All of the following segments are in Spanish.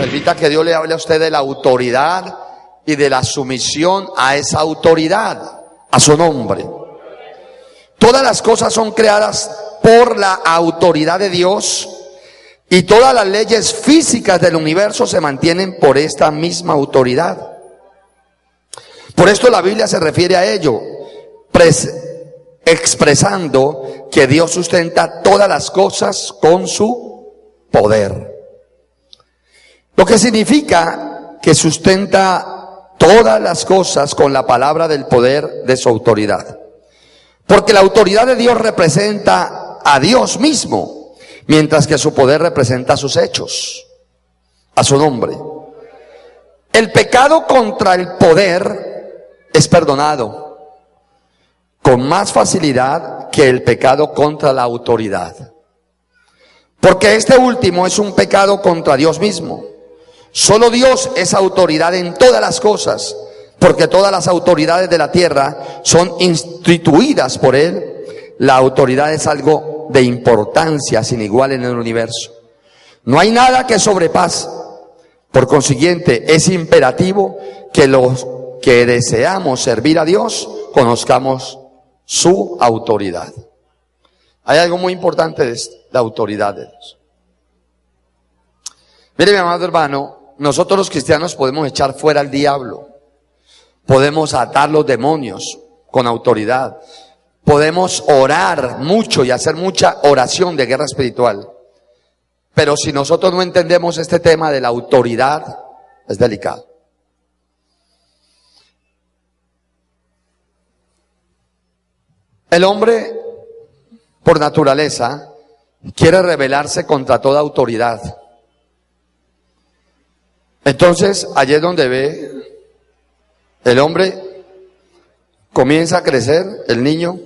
Permita que Dios le hable a usted de la autoridad y de la sumisión a esa autoridad, a su nombre. Todas las cosas son creadas por la autoridad de Dios y todas las leyes físicas del universo se mantienen por esta misma autoridad. Por esto la Biblia se refiere a ello, expresando que Dios sustenta todas las cosas con su poder. Lo que significa que sustenta todas las cosas con la palabra del poder de su autoridad. Porque la autoridad de Dios representa a Dios mismo, mientras que su poder representa sus hechos, a su nombre. El pecado contra el poder es perdonado con más facilidad que el pecado contra la autoridad. Porque este último es un pecado contra Dios mismo. Solo Dios es autoridad en todas las cosas, porque todas las autoridades de la tierra son instituidas por Él. La autoridad es algo de importancia sin igual en el universo. No hay nada que sobrepase. Por consiguiente, es imperativo que los que deseamos servir a Dios conozcamos su autoridad. Hay algo muy importante de la autoridad de Dios. Mire, mi amado hermano, nosotros los cristianos podemos echar fuera al diablo, podemos atar los demonios con autoridad, podemos orar mucho y hacer mucha oración de guerra espiritual, pero si nosotros no entendemos este tema de la autoridad, es delicado. El hombre, por naturaleza, quiere rebelarse contra toda autoridad. Entonces, allí es donde ve, el hombre comienza a crecer, el niño,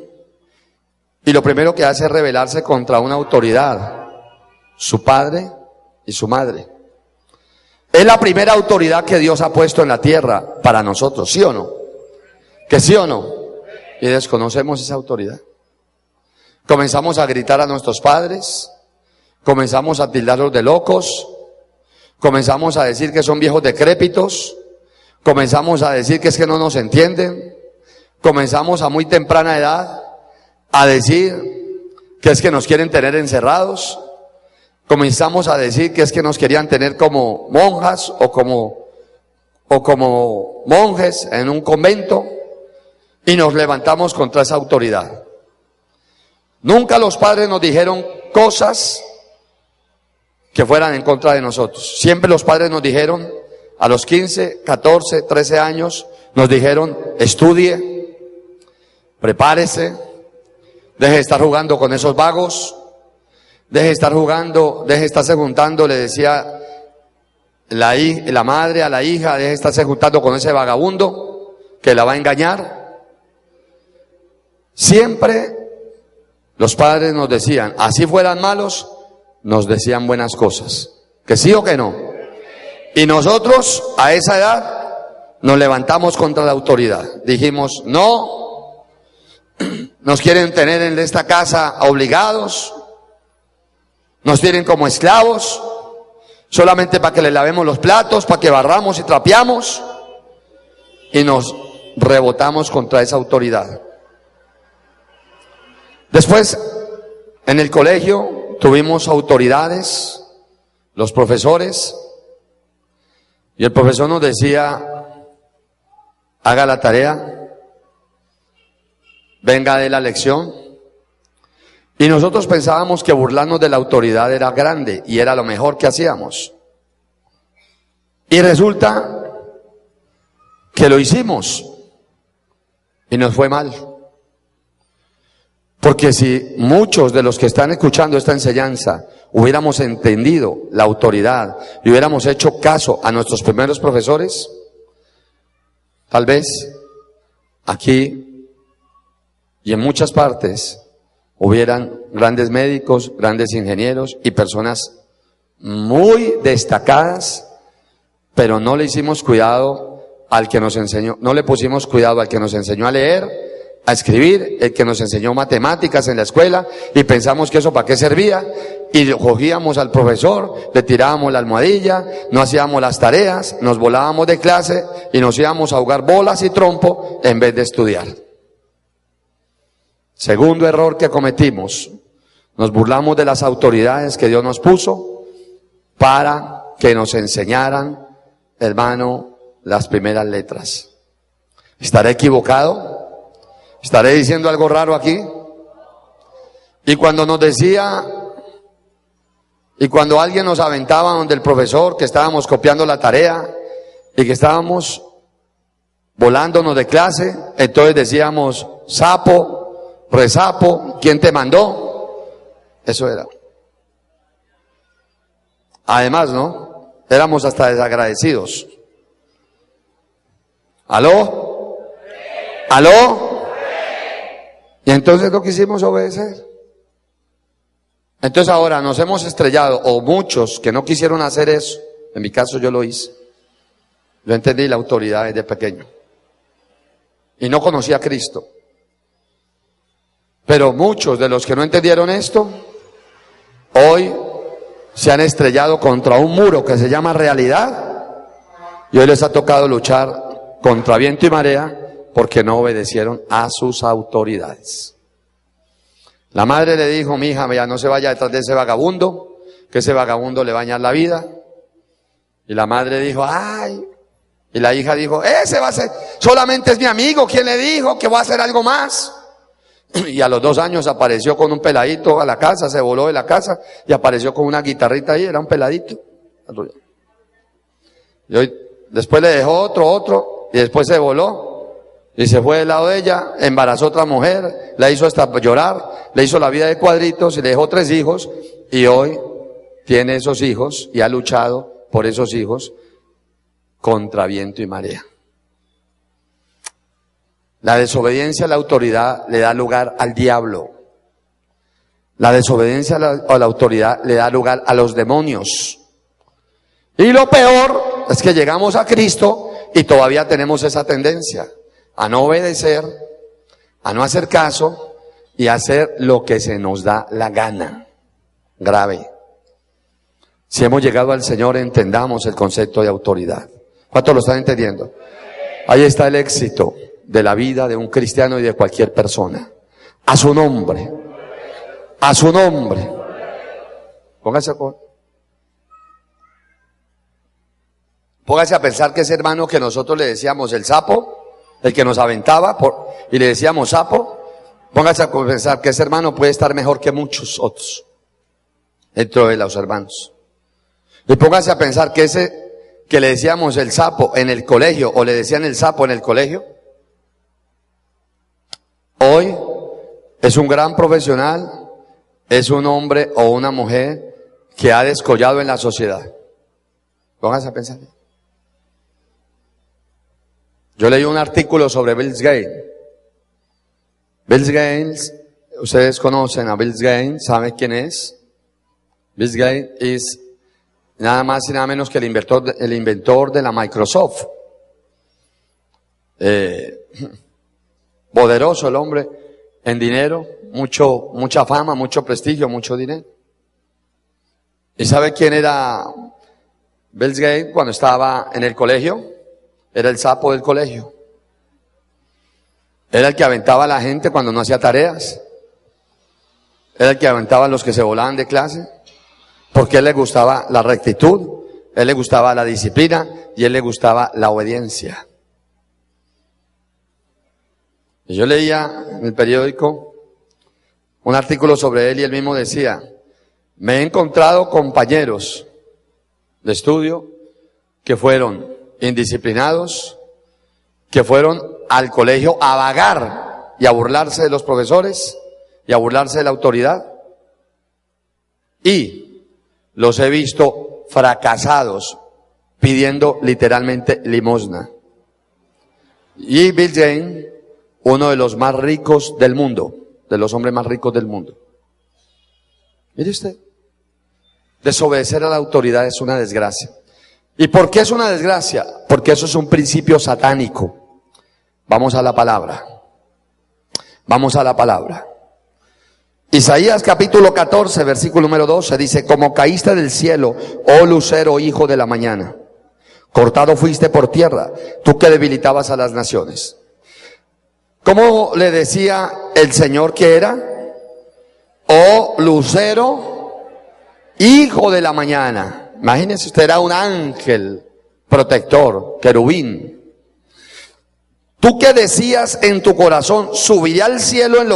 y lo primero que hace es rebelarse contra una autoridad, su padre y su madre. Es la primera autoridad que Dios ha puesto en la tierra para nosotros, ¿sí o no? ¿Que sí o no? Y desconocemos esa autoridad. Comenzamos a gritar a nuestros padres, comenzamos a tildarlos de locos, comenzamos a decir que son viejos decrépitos, comenzamos a decir que es que no nos entienden, comenzamos a muy temprana edad a decir que es que nos quieren tener encerrados, comenzamos a decir que es que nos querían tener como monjas o como monjes en un convento, y nos levantamos contra esa autoridad. Nunca los padres nos dijeron cosas que fueran en contra de nosotros. Siempre los padres nos dijeron, a los 15, 14, 13 años, nos dijeron, estudie, prepárese, deje de estar jugando con esos vagos, deje de estar jugando, deje de estarse juntando, le decía la madre a la hija, deje de estarse juntando con ese vagabundo que la va a engañar. Siempre los padres nos decían, así fueran malos, nos decían buenas cosas, que sí o que no. Y nosotros a esa edad nos levantamos contra la autoridad. Dijimos, no, nos quieren tener en esta casa obligados, nos tienen como esclavos, solamente para que les lavemos los platos, para que barramos y trapeamos, y nos rebotamos contra esa autoridad. Después, en el colegio, tuvimos autoridades, los profesores, y el profesor nos decía, haga la tarea, venga de la lección, y nosotros pensábamos que burlarnos de la autoridad era grande, y era lo mejor que hacíamos. Y resulta que lo hicimos, y nos fue mal. Porque si muchos de los que están escuchando esta enseñanza hubiéramos entendido la autoridad y hubiéramos hecho caso a nuestros primeros profesores, tal vez aquí y en muchas partes hubieran grandes médicos, grandes ingenieros y personas muy destacadas, pero no le hicimos cuidado al que nos enseñó, no le pusimos cuidado al que nos enseñó a leer, a escribir, el que nos enseñó matemáticas en la escuela, y pensamos que eso para qué servía, y cogíamos al profesor, le tirábamos la almohadilla, no hacíamos las tareas, nos volábamos de clase y nos íbamos a jugar bolas y trompo en vez de estudiar. Segundo error que cometimos, nos burlamos de las autoridades que Dios nos puso para que nos enseñaran, hermano, las primeras letras. ¿Estaré equivocado? ¿Estaré diciendo algo raro aquí? Y cuando nos decía, y cuando alguien nos aventaba donde el profesor, que estábamos copiando la tarea y que estábamos volándonos de clase, entonces decíamos, sapo, resapo, ¿quién te mandó? Eso era. Además, ¿no? Éramos hasta desagradecidos. ¿Aló? ¿Aló? Y entonces no quisimos obedecer. Entonces ahora nos hemos estrellado, o muchos que no quisieron hacer eso. En mi caso yo lo hice. Yo entendí la autoridad desde pequeño. Y no conocía a Cristo. Pero muchos de los que no entendieron esto, hoy se han estrellado contra un muro que se llama realidad. Y hoy les ha tocado luchar contra viento y marea porque no obedecieron a sus autoridades. La madre le dijo, mi hija, ya no se vaya detrás de ese vagabundo, que ese vagabundo le va a dañar la vida. Y la madre dijo, ay. Y la hija dijo, ese va a ser, solamente es mi amigo, ¿quién le dijo que va a hacer algo más? Y a los 2 años apareció con un peladito a la casa, se voló de la casa y apareció con una guitarrita ahí, era un peladito. Y hoy, después le dejó otro, y después se voló. Y se fue del lado de ella, embarazó a otra mujer, la hizo hasta llorar, le hizo la vida de cuadritos y le dejó 3 hijos. Y hoy tiene esos hijos y ha luchado por esos hijos contra viento y marea. La desobediencia a la autoridad le da lugar al diablo. La desobediencia a la autoridad le da lugar a los demonios. Y lo peor es que llegamos a Cristo y todavía tenemos esa tendencia a no obedecer, a no hacer caso y a hacer lo que se nos da la gana. Grave. Si hemos llegado al Señor, entendamos el concepto de autoridad. ¿Cuántos lo están entendiendo? Ahí está el éxito de la vida de un cristiano y de cualquier persona. A su nombre. A su nombre. Póngase a pensar que ese hermano que nosotros le decíamos el sapo, el que nos aventaba y le decíamos sapo, póngase a pensar que ese hermano puede estar mejor que muchos otros dentro de los hermanos. Y póngase a pensar que ese que le decíamos el sapo en el colegio, o le decían el sapo en el colegio, hoy es un gran profesional, es un hombre o una mujer que ha descollado en la sociedad. Póngase a pensar. Yo leí un artículo sobre Bill Gates. Bill Gates, ustedes conocen a Bill Gates, ¿saben quién es? Bill Gates es nada más y nada menos que el inventor de la Microsoft. Poderoso el hombre en dinero, mucha fama, mucho prestigio, mucho dinero. ¿Y sabe quién era Bill Gates cuando estaba en el colegio? Era el sapo del colegio. Era el que aventaba a la gente cuando no hacía tareas. Era el que aventaba a los que se volaban de clase. Porque a él le gustaba la rectitud, a él le gustaba la disciplina y a él le gustaba la obediencia. Y yo leía en el periódico un artículo sobre él y él mismo decía, me he encontrado compañeros de estudio que fueron indisciplinados, que fueron al colegio a vagar y a burlarse de los profesores y a burlarse de la autoridad. Y los he visto fracasados pidiendo literalmente limosna. Y Bill Gates, uno de los más ricos del mundo, de los hombres más ricos del mundo. Mire usted, desobedecer a la autoridad es una desgracia. ¿Y por qué es una desgracia? Porque eso es un principio satánico. Vamos a la palabra. Vamos a la palabra. Isaías capítulo 14, versículo número 12 dice: como caíste del cielo, oh lucero, hijo de la mañana, cortado fuiste por tierra, tú que debilitabas a las naciones. ¿Cómo le decía el Señor que era? Oh lucero, hijo de la mañana. Imagínense, usted era un ángel protector, querubín. Tú que decías en tu corazón: subiré al cielo en lo